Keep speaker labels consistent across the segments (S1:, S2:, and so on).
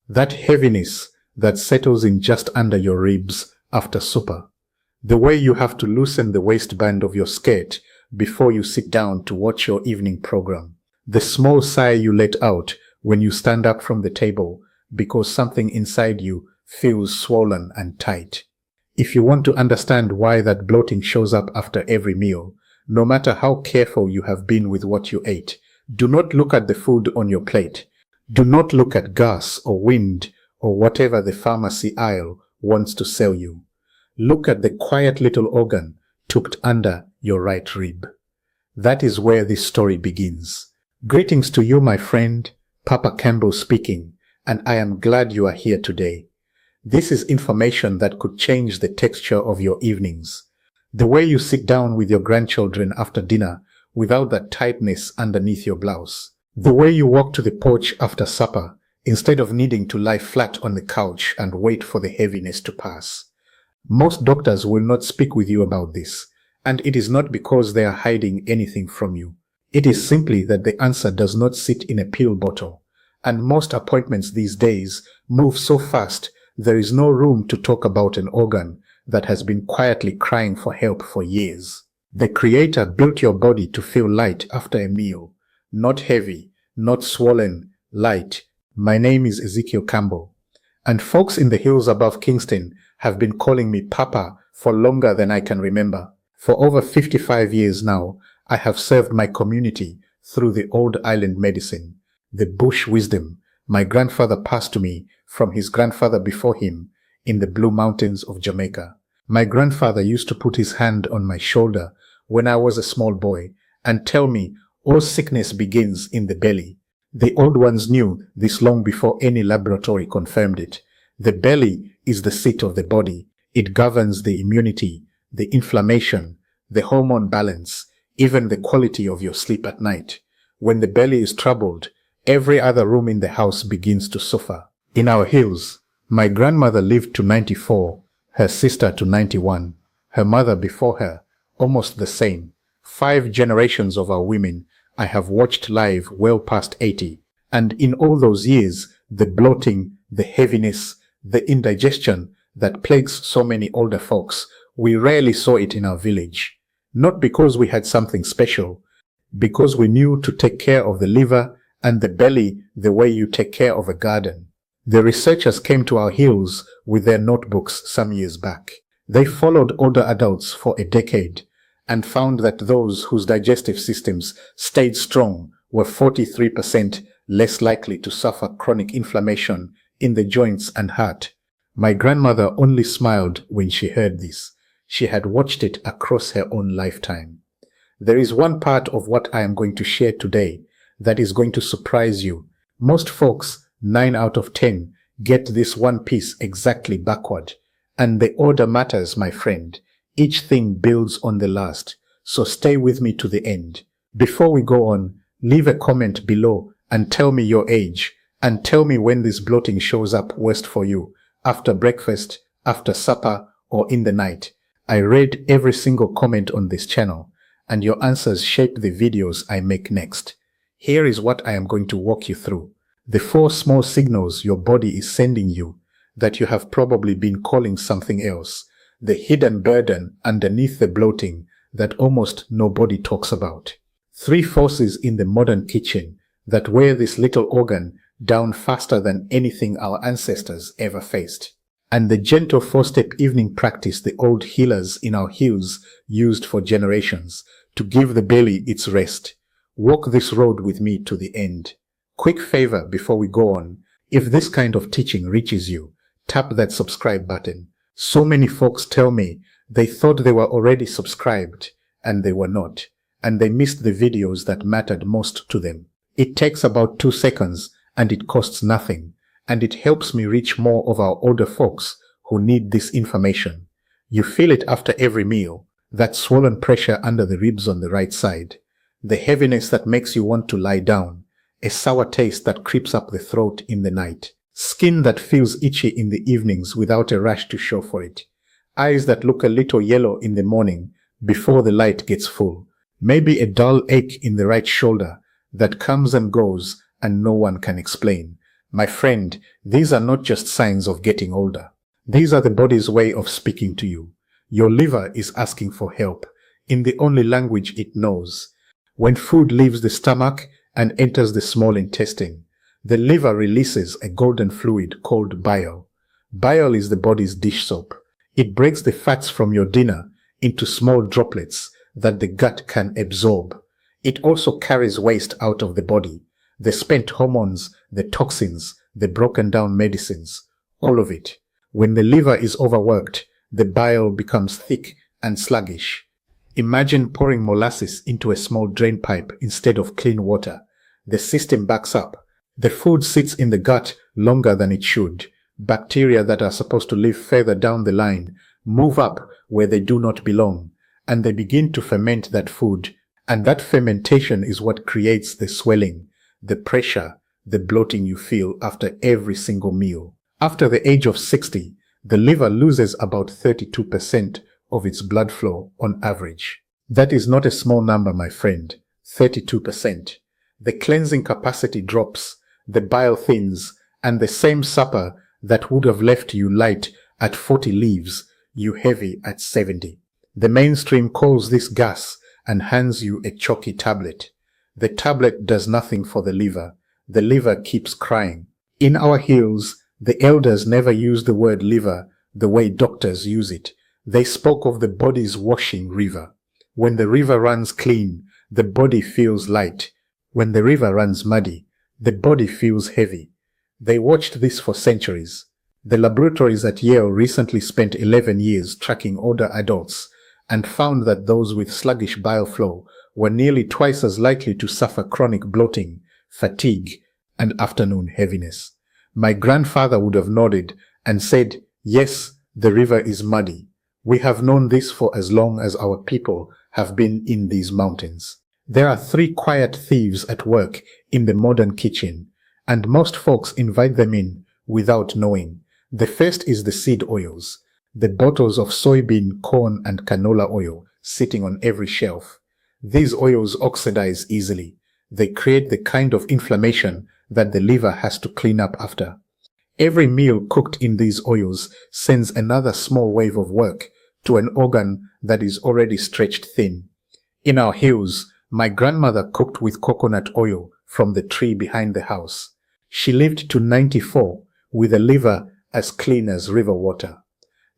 S1: That heaviness that settles in just under your ribs after supper. The way you have to loosen the waistband of your skirt before you sit down to watch your evening program. The small sigh you let out when you stand up from the table because something inside you feels swollen and tight. If you want to understand why that bloating shows up after every meal, no matter how careful you have been with what you ate, do not look at the food on your plate. Do not look at gas or wind or whatever the pharmacy aisle wants to sell you. Look at the quiet little organ tucked under your right rib. That is where this story begins. Greetings to you, my friend. Papa Campbell speaking, and I am glad you are here today. This is information that could change the texture of your evenings. The way you sit down with your grandchildren after dinner without that tightness underneath your blouse. The way you walk to the porch after supper instead of needing to lie flat on the couch and wait for the heaviness to pass. Most doctors will not speak with you about this, and it is not because they are hiding anything from you. It is simply that the answer does not sit in a pill bottle, and most appointments these days move so fast there is no room to talk about an organ that has been quietly crying for help for years. The Creator built your body to feel light after a meal, not heavy, not swollen, light. My name is Ezekiel Campbell, and folks in the hills above Kingston have been calling me Papa for longer than I can remember. For over 55 years now, I have served my community through the old island medicine, the bush wisdom my grandfather passed to me from his grandfather before him in the Blue Mountains of Jamaica. My grandfather used to put his hand on my shoulder when I was a small boy and tell me all sickness begins in the belly. The old ones knew this long before any laboratory confirmed it. The belly is the seat of the body. It governs the immunity, the inflammation, the hormone balance, even the quality of your sleep at night. When the belly is troubled, every other room in the house begins to suffer. In our hills, my grandmother lived to 94, her sister to 91, her mother before her, almost the same. 5 generations of our women I have watched live well past 80, and in all those years, the bloating, the heaviness, the indigestion that plagues so many older folks, we rarely saw it in our village. Not because we had something special, because we knew to take care of the liver and the belly the way you take care of a garden. The researchers came to our hills with their notebooks some years back. They followed older adults for a decade and found that those whose digestive systems stayed strong were 43% less likely to suffer chronic inflammation in the joints and heart. My grandmother only smiled when she heard this. She had watched it across her own lifetime. There is one part of what I am going to share today that is going to surprise you. Most folks, 9 out of 10, get this one piece exactly backward. And the order matters, my friend. Each thing builds on the last, so stay with me to the end. Before we go on, leave a comment below and tell me your age, and tell me when this bloating shows up worst for you, after breakfast, after supper, or in the night. I read every single comment on this channel, and your answers shape the videos I make next. Here is what I am going to walk you through. The 4 small signals your body is sending you that you have probably been calling something else. The hidden burden underneath the bloating that almost nobody talks about. 3 forces in the modern kitchen that wear this little organ down faster than anything our ancestors ever faced. And the gentle 4-step evening practice the old healers in our hills used for generations to give the belly its rest. Walk this road with me to the end. Quick favor before we go on. If this kind of teaching reaches you, tap that subscribe button. So many folks tell me they thought they were already subscribed and they were not, and they missed the videos that mattered most to them. It takes about 2 seconds and it costs nothing, and it helps me reach more of our older folks who need this information. You feel it after every meal, that swollen pressure under the ribs on the right side, the heaviness that makes you want to lie down, a sour taste that creeps up the throat in the night, skin that feels itchy in the evenings without a rash to show for it, eyes that look a little yellow in the morning before the light gets full, maybe a dull ache in the right shoulder that comes and goes and no one can explain. My friend, these are not just signs of getting older. These are the body's way of speaking to you. Your liver is asking for help in the only language it knows. When food leaves the stomach and enters the small intestine, the liver releases a golden fluid called bile. Bile is the body's dish soap. It breaks the fats from your dinner into small droplets that the gut can absorb. It also carries waste out of the body, the spent hormones, the toxins, the broken down medicines, all of it. When the liver is overworked, the bile becomes thick and sluggish. Imagine pouring molasses into a small drain pipe instead of clean water. The system backs up. The food sits in the gut longer than it should. Bacteria that are supposed to live further down the line move up where they do not belong, and they begin to ferment that food. And that fermentation is what creates the swelling, the pressure, the bloating you feel after every single meal. After the age of 60, the liver loses about 32% of its blood flow on average. That is not a small number, my friend. 32%. The cleansing capacity drops, the bile thins, and the same supper that would have left you light at 40 leaves you heavy at 70. The mainstream calls this gas and hands you a chalky tablet. The tablet does nothing for the liver. The liver keeps crying. In our hills, the elders never used the word liver the way doctors use it. They spoke of the body's washing river. When the river runs clean, the body feels light. When the river runs muddy, the body feels heavy. They watched this for centuries. The laboratories at Yale recently spent 11 years tracking older adults and found that those with sluggish bile flow were nearly twice as likely to suffer chronic bloating, fatigue, and afternoon heaviness. My grandfather would have nodded and said, "Yes, the river is muddy. We have known this for as long as our people have been in these mountains." There are 3 quiet thieves at work in the modern kitchen, and most folks invite them in without knowing. The first is the seed oils, the bottles of soybean, corn, and canola oil sitting on every shelf. These oils oxidize easily. They create the kind of inflammation that the liver has to clean up after. Every meal cooked in these oils sends another small wave of work to an organ that is already stretched thin. In our hills, my grandmother cooked with coconut oil from the tree behind the house. She lived to 94 with a liver as clean as river water.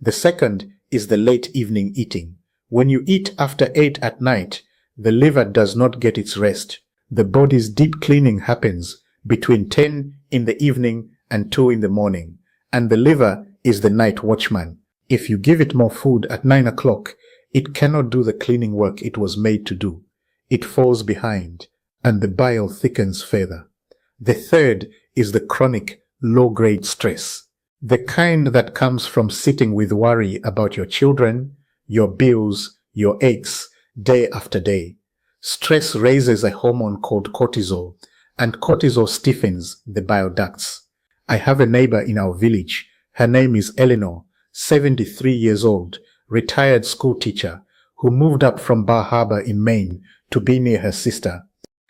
S1: The second is the late evening eating. When you eat after 8 at night, the liver does not get its rest. The body's deep cleaning happens between 10 in the evening and 2 in the morning, and the liver is the night watchman. If you give it more food at 9 o'clock, it cannot do the cleaning work it was made to do. It falls behind, and the bile thickens further. The third is the chronic, low-grade stress. The kind that comes from sitting with worry about your children, your bills, your aches, day after day. Stress raises a hormone called cortisol, and cortisol stiffens the bile ducts. I have a neighbor in our village. Her name is Eleanor, 73 years old, retired school teacher, who moved up from Bar Harbor in Maine to be near her sister.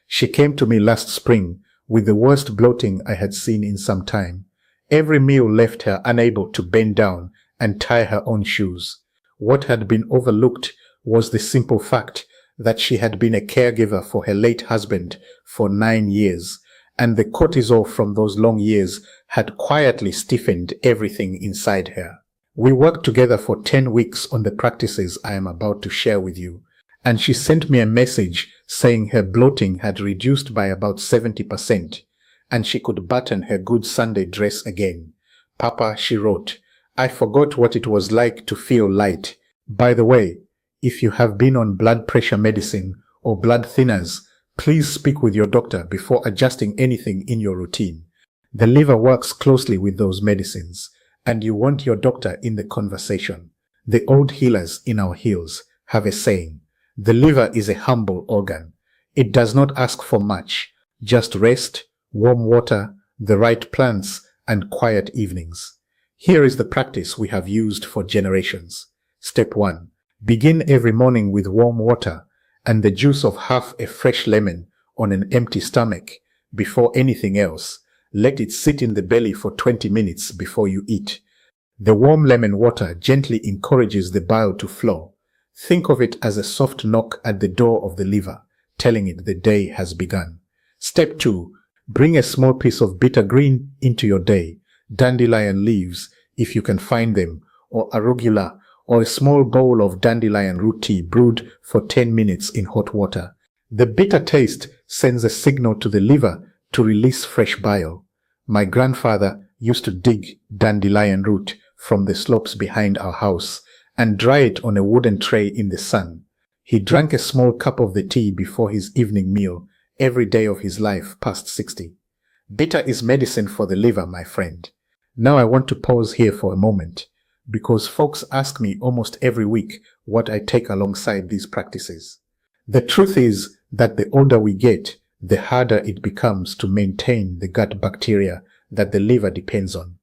S1: She came to me last spring with the worst bloating I had seen in some time. Every meal left her unable to bend down and tie her own shoes. What had been overlooked was the simple fact that she had been a caregiver for her late husband for 9 years, and the cortisol from those long years had quietly stiffened everything inside her. We worked together for 10 weeks on the practices I am about to share with you, and she sent me a message saying her bloating had reduced by about 70%, and she could button her good Sunday dress again. "Papa," she wrote, "I forgot what it was like to feel light. By the way, if you have been on blood pressure medicine or blood thinners, please speak with your doctor before adjusting anything in your routine. The liver works closely with those medicines, and you want your doctor in the conversation." The old healers in our hills have a saying, "The liver is a humble organ. It does not ask for much, just rest, warm water, the right plants, and quiet evenings." Here is the practice we have used for generations. Step 1. Begin every morning with warm water and the juice of half a fresh lemon on an empty stomach. Before anything else, Let it sit in the belly for 20 minutes before you eat. The warm lemon water gently encourages the bile to flow. Think of it as a soft knock at the door of the liver, telling it the day has begun. Step 2. Bring a small piece of bitter green into your day. Dandelion leaves, if you can find them, or arugula, or a small bowl of dandelion root tea brewed for 10 minutes in hot water. The bitter taste sends a signal to the liver to release fresh bile. My grandfather used to dig dandelion root from the slopes behind our house and dry it on a wooden tray in the sun. He drank a small cup of the tea before his evening meal every day of his life past 60. Bitter is medicine for the liver, my friend. Now I want to pause here for a moment, because folks ask me almost every week what I take alongside these practices. The truth is that the older we get, the harder it becomes to maintain the gut bacteria that the liver depends on.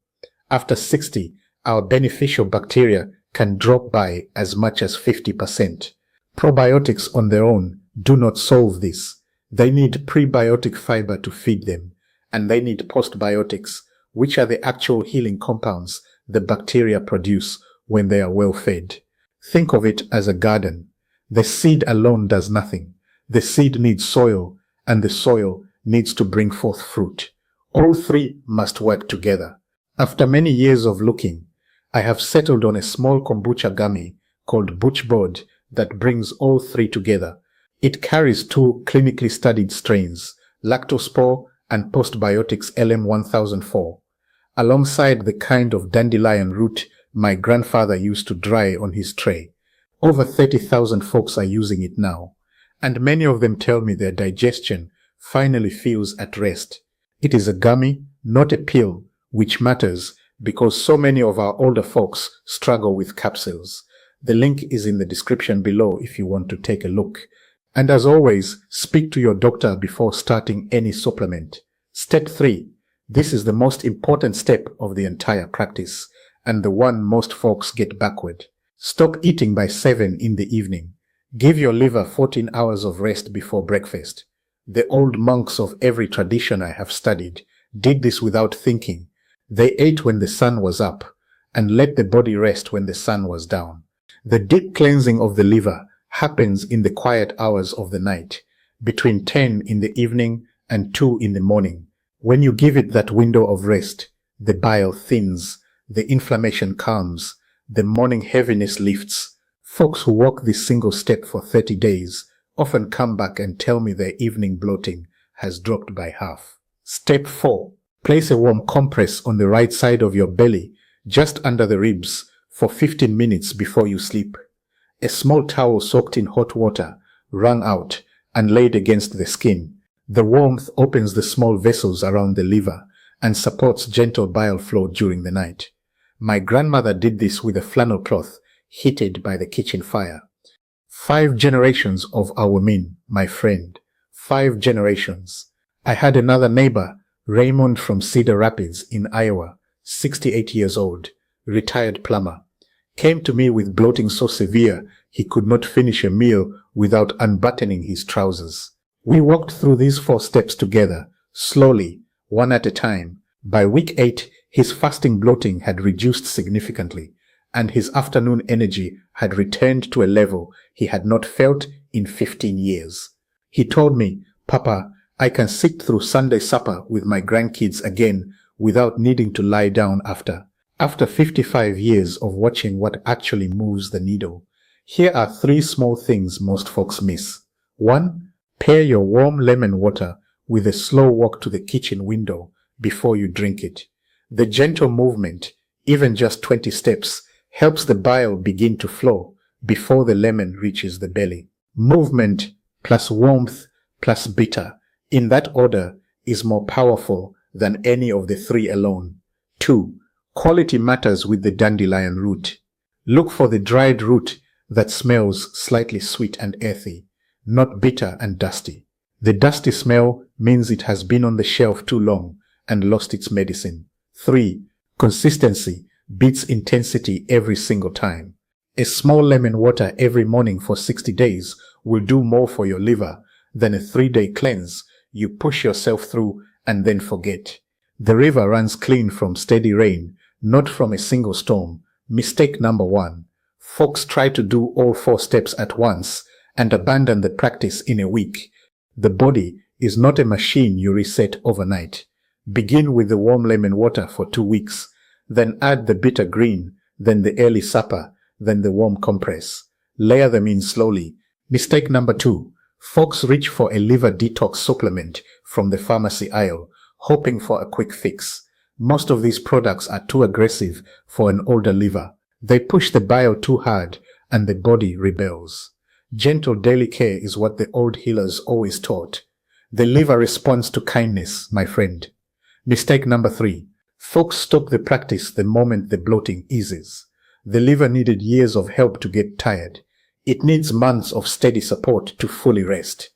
S1: After 60, our beneficial bacteria can drop by as much as 50%. Probiotics on their own do not solve this. They need prebiotic fiber to feed them, and they need postbiotics, which are the actual healing compounds the bacteria produce when they are well fed. Think of it as a garden. The seed alone does nothing. The seed needs soil, and the soil needs to bring forth fruit. All three must work together. After many years of looking, I have settled on a small kombucha gummy called BoochBod that brings all three together. It carries two clinically studied strains, lactospore and postbiotics LM1004, alongside the kind of dandelion root my grandfather used to dry on his tray. Over 30,000 folks are using it now, and many of them tell me their digestion finally feels at rest. It is a gummy, not a pill, which matters because so many of our older folks struggle with capsules. The link is in the description below if you want to take a look. And as always, speak to your doctor before starting any supplement. Step 3. This is the most important step of the entire practice, and the one most folks get backward. Stop eating by 7 in the evening. Give your liver 14 hours of rest before breakfast. The old monks of every tradition I have studied did this without thinking. They ate when the sun was up and let the body rest when the sun was down. The deep cleansing of the liver happens in the quiet hours of the night, between 10 in the evening and 2 in the morning. When you give it that window of rest, the bile thins, the inflammation calms, the morning heaviness lifts. Folks who walk this single step for 30 days often come back and tell me their evening bloating has dropped by half. Step 4. Place a warm compress on the right side of your belly, just under the ribs, for 15 minutes before you sleep. A small towel soaked in hot water, wrung out, and laid against the skin. The warmth opens the small vessels around the liver and supports gentle bile flow during the night. My grandmother did this with a flannel cloth heated by the kitchen fire. 5 generations of our women, my friend. 5 generations. I had another neighbor, Raymond from Cedar Rapids in Iowa, 68 years old, retired plumber. Came to me with bloating so severe he could not finish a meal without unbuttoning his trousers. We walked through these 4 steps together, slowly, one at a time. By week 8, his fasting bloating had reduced significantly, and his afternoon energy had returned to a level he had not felt in 15 years. He told me, "Papa, I can sit through Sunday supper with my grandkids again without needing to lie down after." After 55 years of watching what actually moves the needle, here are 3 small things most folks miss. 1. Pair your warm lemon water with a slow walk to the kitchen window before you drink it. The gentle movement, even just 20 steps, helps the bile begin to flow before the lemon reaches the belly. Movement plus warmth plus bitter, in that order, is more powerful than any of the 3 alone. 2. Quality matters with the dandelion root. Look for the dried root that smells slightly sweet and earthy, not bitter and dusty. The dusty smell means it has been on the shelf too long and lost its medicine. 3. Consistency beats intensity every single time. A small lemon water every morning for 60 days will do more for your liver than a 3-day cleanse you push yourself through and then forget. The river runs clean from steady rain, not from a single storm. Mistake number 1. Folks try to do all 4 steps at once and abandon the practice in a week. The body is not a machine you reset overnight. Begin with the warm lemon water for 2 weeks, then add the bitter green, then the early supper, then the warm compress. Layer them in slowly. Mistake number 2. Folks reach for a liver detox supplement from the pharmacy aisle, hoping for a quick fix. Most of these products are too aggressive for an older liver. They push the bile too hard and the body rebels. Gentle daily care is what the old healers always taught. The liver responds to kindness, my friend. Mistake number 3. Folks stop the practice the moment the bloating eases. The liver needed years of help to get tired. It needs months of steady support to fully rest.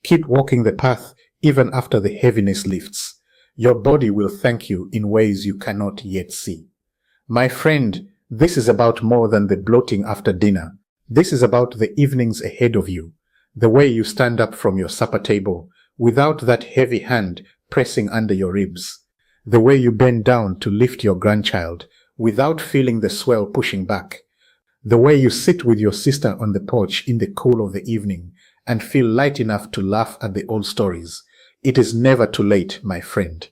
S1: Keep walking the path even after the heaviness lifts. Your body will thank you in ways you cannot yet see. My friend, this is about more than the bloating after dinner. This is about the evenings ahead of you. The way you stand up from your supper table without that heavy hand pressing under your ribs. The way you bend down to lift your grandchild without feeling the swell pushing back. The way you sit with your sister on the porch in the cool of the evening and feel light enough to laugh at the old stories. It is never too late, my friend.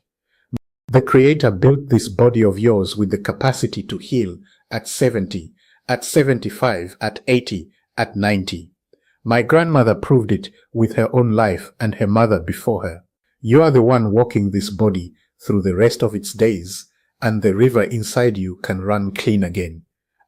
S1: The Creator built this body of yours with the capacity to heal at 70, at 75, at 80, at 90. My grandmother proved it with her own life and her mother before her. You are the one walking this body through the rest of its days, and the river inside you can run clean again.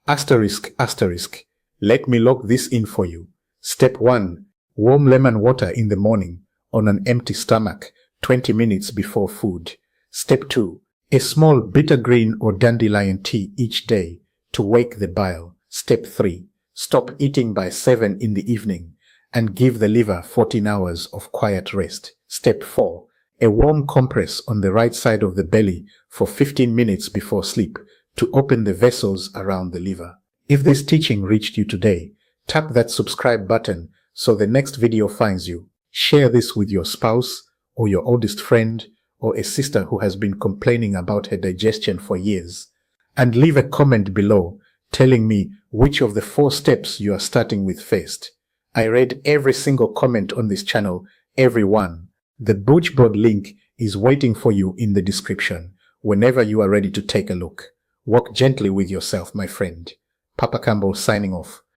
S1: Asterisk, asterisk. Let me lock this in for you. Step 1. Warm lemon water in the morning on an empty stomach 20 minutes before food. Step 2. A small bitter green or dandelion tea each day to wake the bile. Step 3. Stop eating by 7 in the evening and give the liver 14 hours of quiet rest. Step 4. A warm compress on the right side of the belly for 15 minutes before sleep to open the vessels around the liver. If this teaching reached you today, tap that subscribe button so the next video finds you. Share this with your spouse or your oldest friend or a sister who has been complaining about her digestion for years. And leave a comment below telling me which of the 4 steps you are starting with first. I read every single comment on this channel, every one. The BoochBod link is waiting for you in the description whenever you are ready to take a look. Walk gently with yourself, my friend. Papa Campbell signing off.